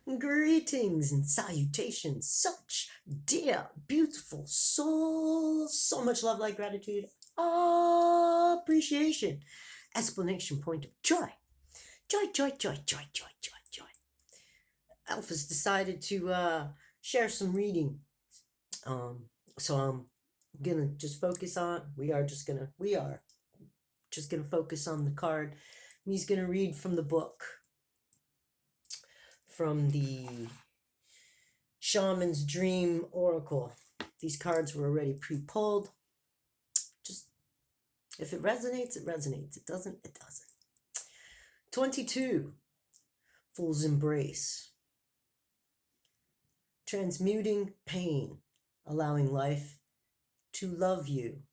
Greetings and salutations, such dear, beautiful souls. So much love, light, gratitude, appreciation, explanation point of joy. Joy, joy, joy, joy, joy, joy, joy. Alpha's decided to share some reading. So I'm gonna just focus on, we are just gonna focus on the card. He's gonna read from the book, from the Shaman's Dream Oracle. These cards were already pre-pulled. Just, if it resonates, it resonates. It doesn't, it doesn't. 22, Fool's Embrace. Transmuting pain, allowing life to love you.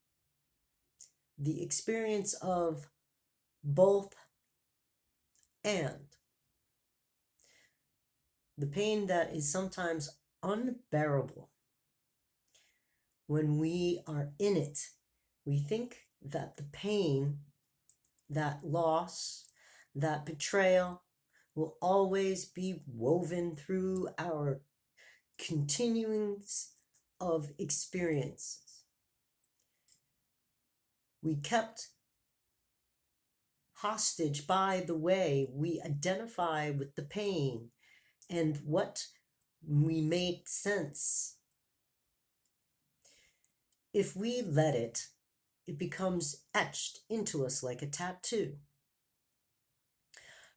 The experience of both and. The pain that is sometimes unbearable. When we are in it, we think that the pain, that loss, that betrayal will always be woven through our continuings of experiences. We kept hostage by the way we identify with the pain and what we make sense. If we let it, it becomes etched into us like a tattoo.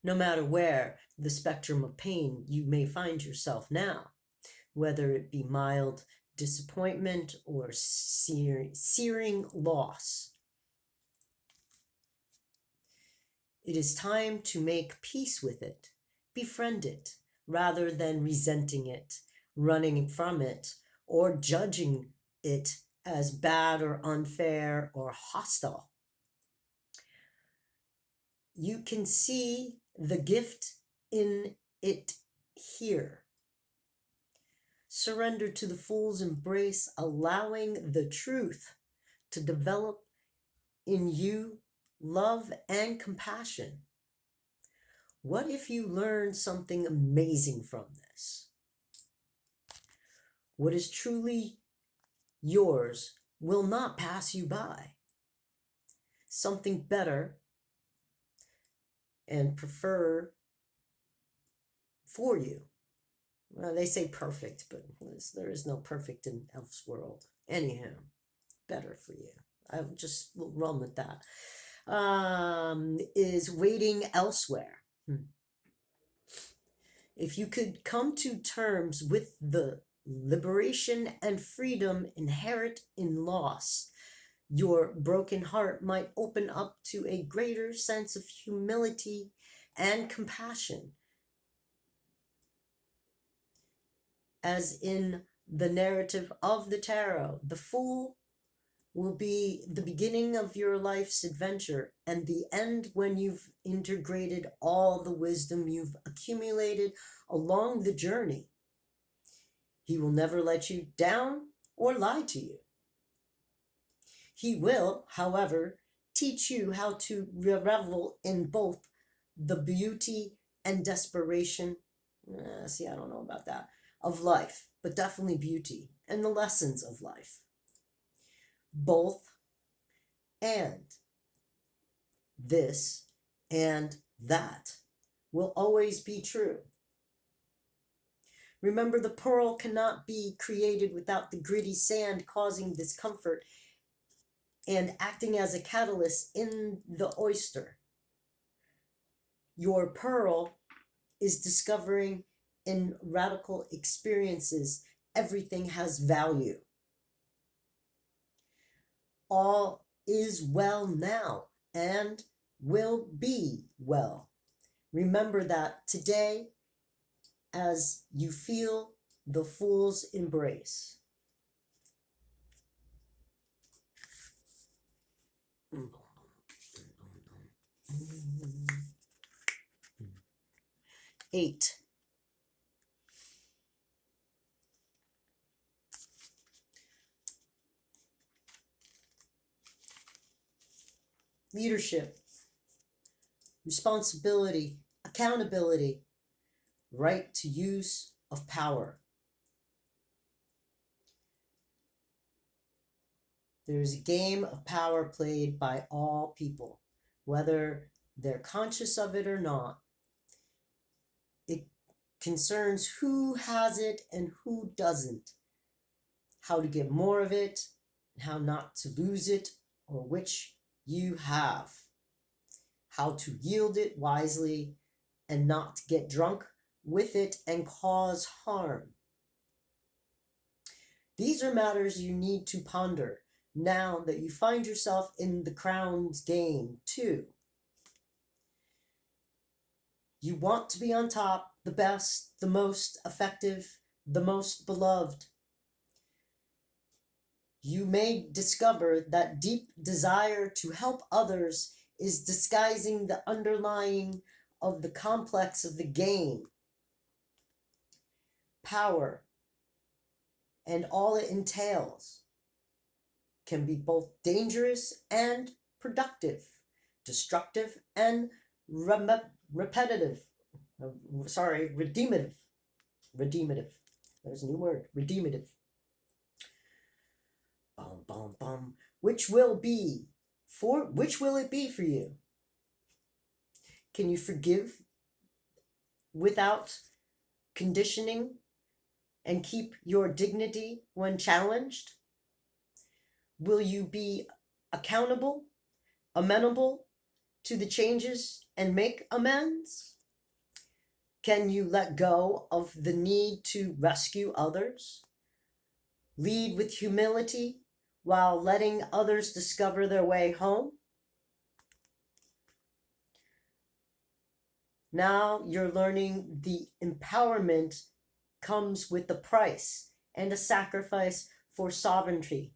No matter where the spectrum of pain you may find yourself now, whether it be mild disappointment or searing loss, it is time to make peace with it, befriend it, rather than resenting it, running from it, or judging it as bad or unfair or hostile. You can see the gift in it here. Surrender to the Fool's Embrace, allowing the truth to develop in you love and compassion. What if you learn something amazing from this? What is truly yours will not pass you by. Something better and prefer for you. Well, they say perfect, but there is no perfect in Elf's world. Anyhow, better for you. I just will run with that. Is waiting elsewhere. If you could come to terms with the liberation and freedom inherent in loss, your broken heart might open up to a greater sense of humility and compassion. As in the narrative of the tarot, the Fool will be the beginning of your life's adventure and the end when you've integrated all the wisdom you've accumulated along the journey. He will never let you down or lie to you. He will, however, teach you how to revel in both the beauty and desperation. I don't know about that. Of life, but definitely beauty and the lessons of life. Both and. This and that will always be true. Remember, the pearl cannot be created without the gritty sand causing discomfort and acting as a catalyst in the oyster. Your pearl is discovering in radical experiences everything has value. All is well now and will be well. Remember that today as you feel the Fool's Embrace. Eight. Leadership, responsibility, accountability, right to use of power. There's a game of power played by all people, whether they're conscious of it or not. It concerns who has it and who doesn't, how to get more of it, and how not to lose it, or which you have, how to yield it wisely and not get drunk with it and cause harm. These are matters you need to ponder now that you find yourself in the crown's game too. You want to be on top, the best, the most effective, the most beloved. You may discover that deep desire to help others is disguising the underlying of the complex of the game. Power and all it entails can be both dangerous and productive, destructive and repetitive. Redeemative. Redeemative. There's a new word. Redeemative. Bum, bum, bum. Which will it be for you? Can you forgive without conditioning and keep your dignity when challenged? Will you be accountable, amenable to the changes and make amends? Can you let go of the need to rescue others? Lead with humility while letting others discover their way home? Now you're learning the empowerment comes with a price and a sacrifice for sovereignty.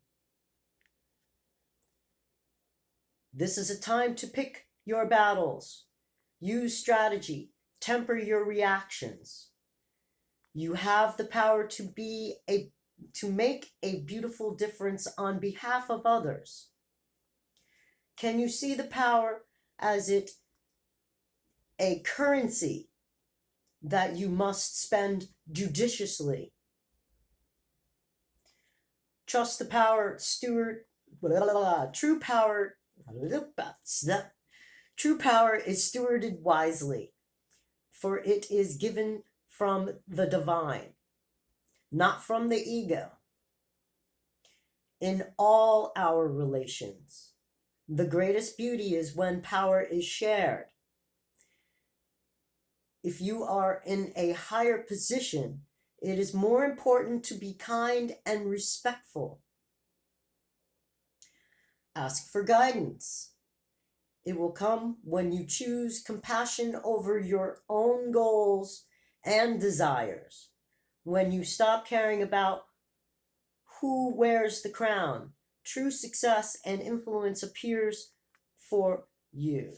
This is a time to pick your battles, use strategy, temper your reactions. You have the power to make a beautiful difference on behalf of others. Can you see the power as a currency that you must spend judiciously? Trust the power, True power is stewarded wisely, for it is given from the divine, not from the ego. In all our relations, the greatest beauty is when power is shared. If you are in a higher position, it is more important to be kind and respectful. Ask for guidance. It will come when you choose compassion over your own goals and desires, when you stop caring about who wears the crown. True success and influence appears for you.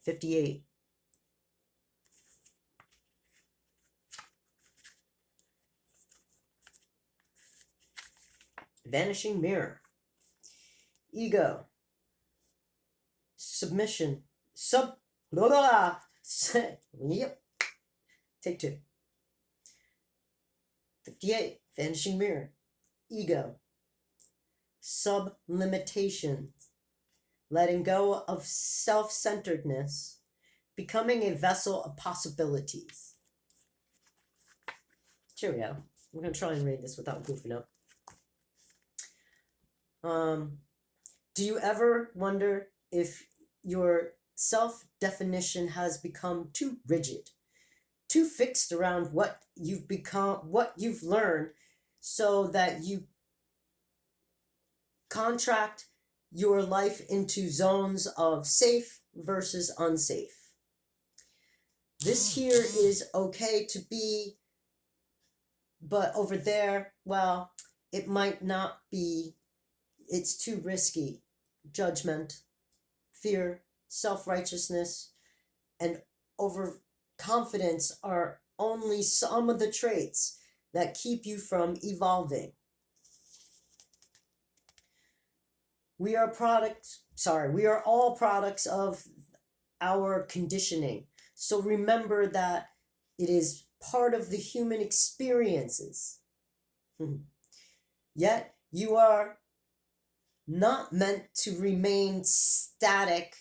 $58. Vanishing mirror. Ego. Submission. Yep. Take two. 58. Vanishing mirror. Ego. Sublimitation. Letting go of self-centeredness. Becoming a vessel of possibilities. Cheerio. We're going to try and read this without goofing up. Do you ever wonder if your self-definition has become too rigid, too fixed around what you've become, what you've learned, so that you contract your life into zones of safe versus unsafe? This here is okay to be, but over there, well, it might not be. It's too risky. Judgment, fear, self-righteousness, and overconfidence are only some of the traits that keep you from evolving. We are all products of our conditioning. So remember that it is part of the human experiences. Yet you are not meant to remain static,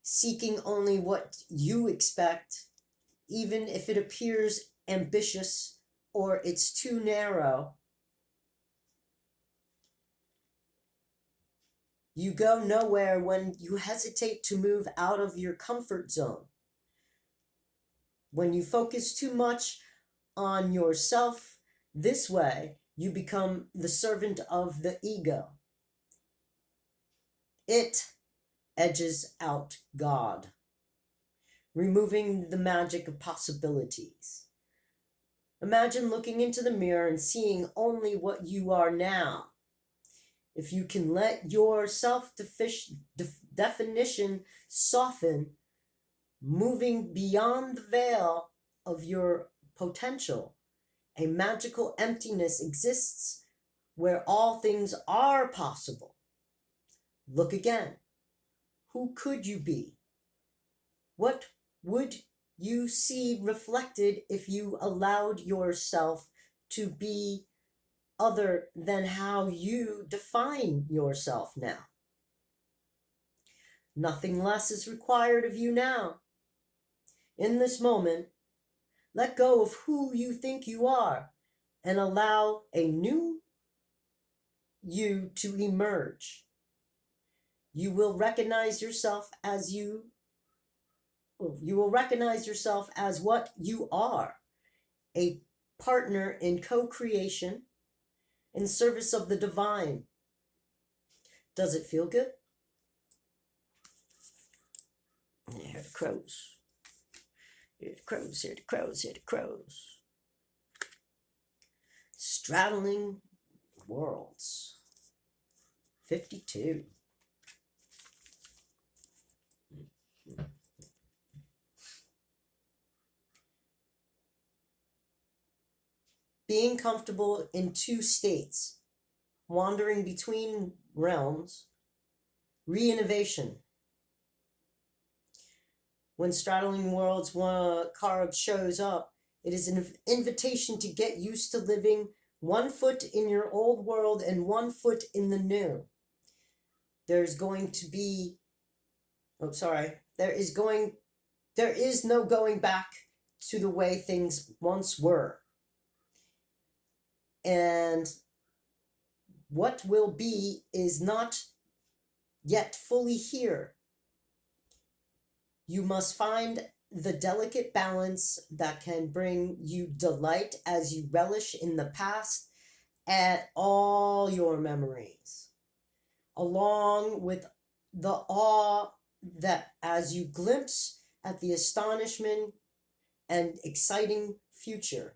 seeking only what you expect, even if it appears ambitious or it's too narrow. You go nowhere when you hesitate to move out of your comfort zone. When you focus too much on yourself this way, you become the servant of the ego. It edges out God, removing the magic of possibilities. Imagine looking into the mirror and seeing only what you are now. If you can let your self-definition soften, moving beyond the veil of your potential, a magical emptiness exists where all things are possible. Look again. Who could you be? What would you see reflected if you allowed yourself to be other than how you define yourself now? Nothing less is required of you now. In this moment, let go of who you think you are and allow a new you to emerge. You will recognize yourself as what you are, a partner in co-creation in service of the divine. Does it feel good? Here the crows. Here the crows, here the crows, here the crows. Straddling Worlds. 52. Being comfortable in two states, wandering between realms, re-innovation. When Straddling Worlds card shows up, it is an invitation to get used to living 1 foot in your old world and 1 foot in the new. There is no going back to the way things once were. And what will be is not yet fully here. You must find the delicate balance that can bring you delight as you relish in the past at all your memories, along with the awe that as you glimpse at the astonishment and exciting future.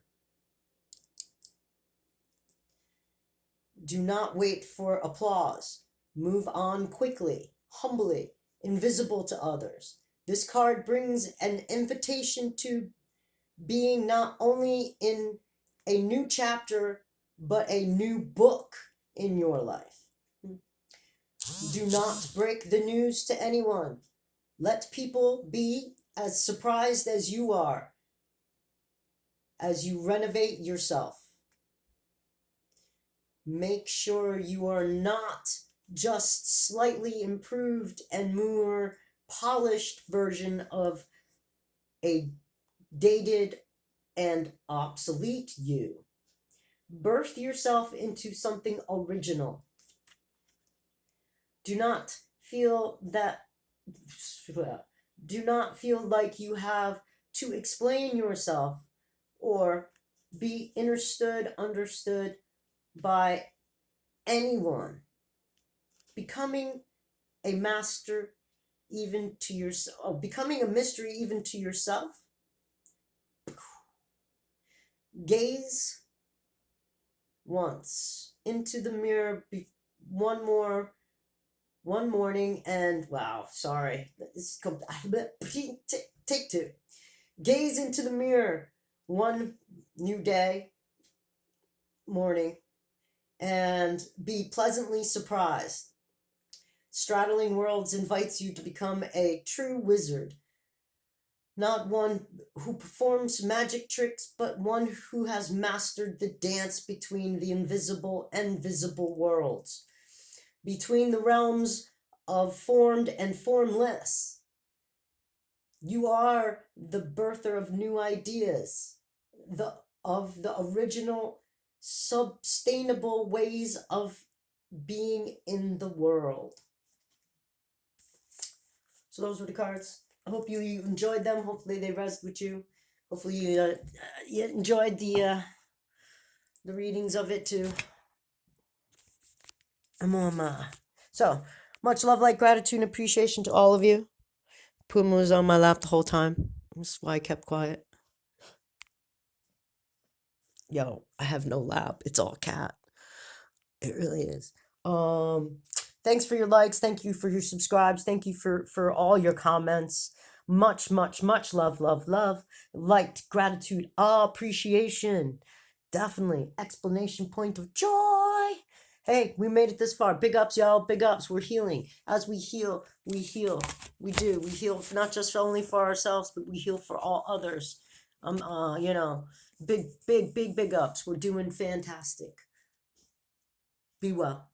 Do not wait for applause. Move on quickly, humbly, invisible to others. This card brings an invitation to being not only in a new chapter, but a new book in your life. Do not break the news to anyone. Let people be as surprised as you are as you renovate yourself. Make sure you are not just slightly improved and more polished version of a dated and obsolete you. Birth yourself into something original. Do not feel like you have to explain yourself or be understood by anyone. Becoming a mystery even to yourself. Gaze once into the mirror one morning and take two. Gaze into the mirror one new day morning and be pleasantly surprised. Straddling Worlds invites you to become a true wizard, not one who performs magic tricks, but one who has mastered the dance between the invisible and visible worlds, between the realms of formed and formless. You are the birther of new ideas, of the original sustainable ways of being in the world. So those were the cards. I hope you enjoyed them. Hopefully they resonated with you. Hopefully you enjoyed the readings of it too. So much love, light, gratitude, and appreciation to all of you. Puma was on my lap the whole time. That's why I kept quiet. Yo, I have no lap. It's all cat. It really is. Thanks for your likes. Thank you for your subscribes. Thank you for all your comments. Much, much, much love, love, love. Light, gratitude, appreciation. Definitely. Explanation point of joy. Hey, we made it this far. Big ups, y'all. Big ups. We're healing. As we heal, we heal. We do. We heal not just only for ourselves, but we heal for all others. Big, big, big, big ups. We're doing fantastic. Be well.